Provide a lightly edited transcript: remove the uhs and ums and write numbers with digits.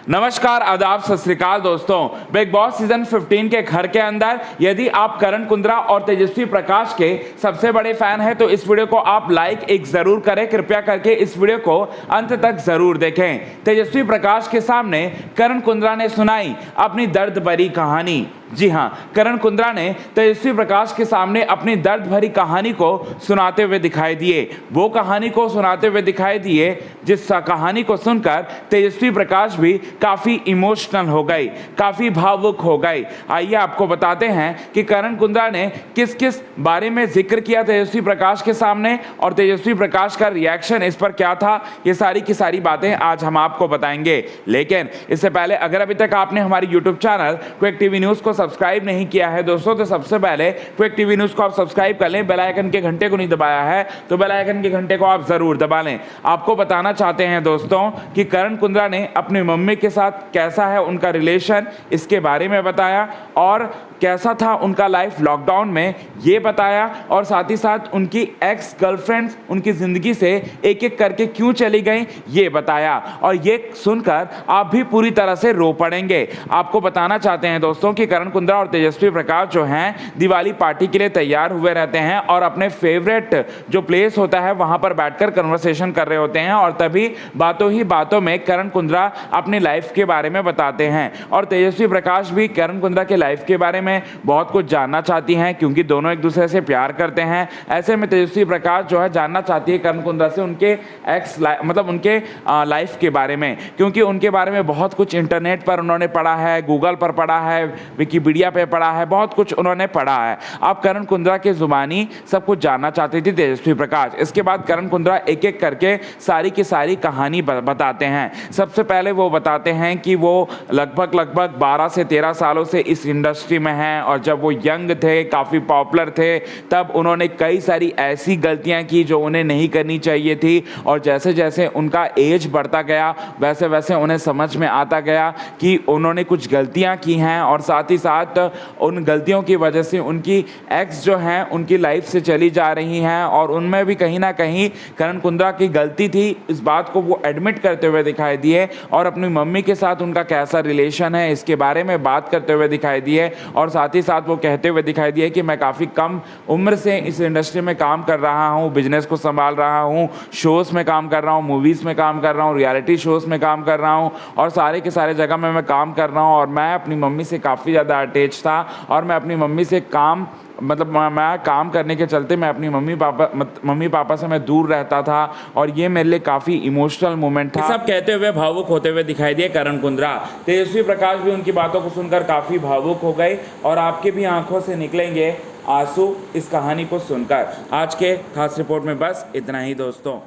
नमस्कार, आदाब, सत श्री अकाल दोस्तों। बिग बॉस सीजन 15 के घर के अंदर यदि आप करण कुंद्रा और तेजस्वी प्रकाश के सबसे बड़े फैन हैं तो इस वीडियो को आप लाइक एक जरूर करें। कृपया करके इस वीडियो को अंत तक जरूर देखें। तेजस्वी प्रकाश के सामने करण कुंद्रा ने सुनाई अपनी दर्द भरी कहानी। जी हां, करण कुंद्रा ने तेजस्वी प्रकाश के सामने अपनी दर्द भरी कहानी को सुनाते हुए दिखाई दिए। वो कहानी को सुनाते हुए दिखाई दिए जिस कहानी को सुनकर तेजस्वी प्रकाश भी काफी इमोशनल हो गई, काफी भावुक हो गई। आइए आपको बताते हैं कि करण कुंद्रा ने किस किस बारे में जिक्र किया तेजस्वी प्रकाश के सामने और तेजस्वी प्रकाश का रिएक्शन इस पर क्या था। ये सारी की सारी बातें आज हम आपको बताएंगे। लेकिन इससे पहले अगर अभी तक आपने हमारी YouTube channel quick TV news को सब्सक्राइब नहीं किया है दोस्तों, तो सबसे पहले क्विक टीवी न्यूज को आप सब्सक्राइब कर लें। बेल आइकन के घंटे को नहीं दबाया है तो बेल आइकन के घंटे को आप जरूर दबा लें। आपको बताना चाहते हैं दोस्तों कि करण कुंद्रा ने अपनी मम्मी के साथ कैसा है उनका रिलेशन, इसके बारे में बताया और कैसा था उनका लाइफ लॉकडाउन में ये बताया, और साथ ही साथ उनकी एक्स गर्लफ्रेंड्स उनकी ज़िंदगी से एक एक करके क्यों चली गई ये बताया। और ये सुनकर आप भी पूरी तरह से रो पड़ेंगे। आपको बताना चाहते हैं दोस्तों कि करण कुंद्रा और तेजस्वी प्रकाश जो हैं दिवाली पार्टी के लिए तैयार हुए रहते हैं और अपने फेवरेट जो प्लेस होता है वहाँ पर बैठकर कन्वर्सेशन कर रहे होते हैं, और तभी बातों ही बातों में करण कुंद्रा अपनी लाइफ के बारे में बताते हैं और तेजस्वी प्रकाश भी करण कुंद्रा के लाइफ के बारे में बहुत कुछ जानना चाहती हैं क्योंकि दोनों एक दूसरे से प्यार करते हैं। ऐसे में तेजस्वी प्रकाश जो है जानना चाहती है करण कुंद्रा से उनके एक्स मतलब उनके लाइफ के बारे में, क्योंकि उनके बारे में बहुत कुछ इंटरनेट पर उन्होंने पढ़ा है, गूगल पर पढ़ा है, विकिपीडिया पे पढ़ा है, बहुत कुछ उन्होंने पढ़ा है। अब करण कुंद्रा के जुबानी सब कुछ जानना चाहती थी तेजस्वी प्रकाश। इसके बाद करण कुंद्रा एक एक करके सारी की सारी कहानी बताते हैं। सबसे पहले वो बताते हैं कि वो लगभग 12 से 13 सालों से इस इंडस्ट्री में हैं और जब वो यंग थे, काफ़ी पॉपुलर थे, तब उन्होंने कई सारी ऐसी गलतियां की जो उन्हें नहीं करनी चाहिए थी, और जैसे जैसे उनका एज बढ़ता गया वैसे वैसे उन्हें समझ में आता गया कि उन्होंने कुछ गलतियां की हैं, और साथ ही साथ उन गलतियों की वजह से उनकी एक्स जो हैं उनकी लाइफ से चली जा रही हैं, और उनमें भी कहीं ना कहीं करण कुंद्रा की गलती थी। इस बात को वो एडमिट करते हुए दिखाई दिए और अपनी मम्मी के साथ उनका कैसा रिलेशन है इसके बारे में बात करते हुए दिखाई दिए, और साथ ही साथ वो कहते हुए दिखाई दिए कि मैं काफ़ी कम उम्र से इस इंडस्ट्री में काम कर रहा हूँ, बिजनेस को संभाल रहा हूँ, शोज़ में काम कर रहा हूँ, मूवीज़ में काम कर रहा हूँ, रियलिटी शोज़ में काम कर रहा हूँ, और सारे के सारे जगह में मैं काम कर रहा हूँ। और मैं अपनी मम्मी से काफ़ी ज़्यादा अटैच था और मैं अपनी मम्मी से मैं काम करने के चलते मैं अपनी मम्मी पापा से मैं दूर रहता था, और ये मेरे लिए काफ़ी इमोशनल मोमेंट था। सब कहते हुए भावुक होते हुए दिखाई दिए करण कुंद्रा। तेजस्वी प्रकाश भी उनकी बातों को सुनकर काफ़ी भावुक हो गए और आपके भी आंखों से निकलेंगे आंसू इस कहानी को सुनकर। आज के खास रिपोर्ट में बस इतना ही दोस्तों।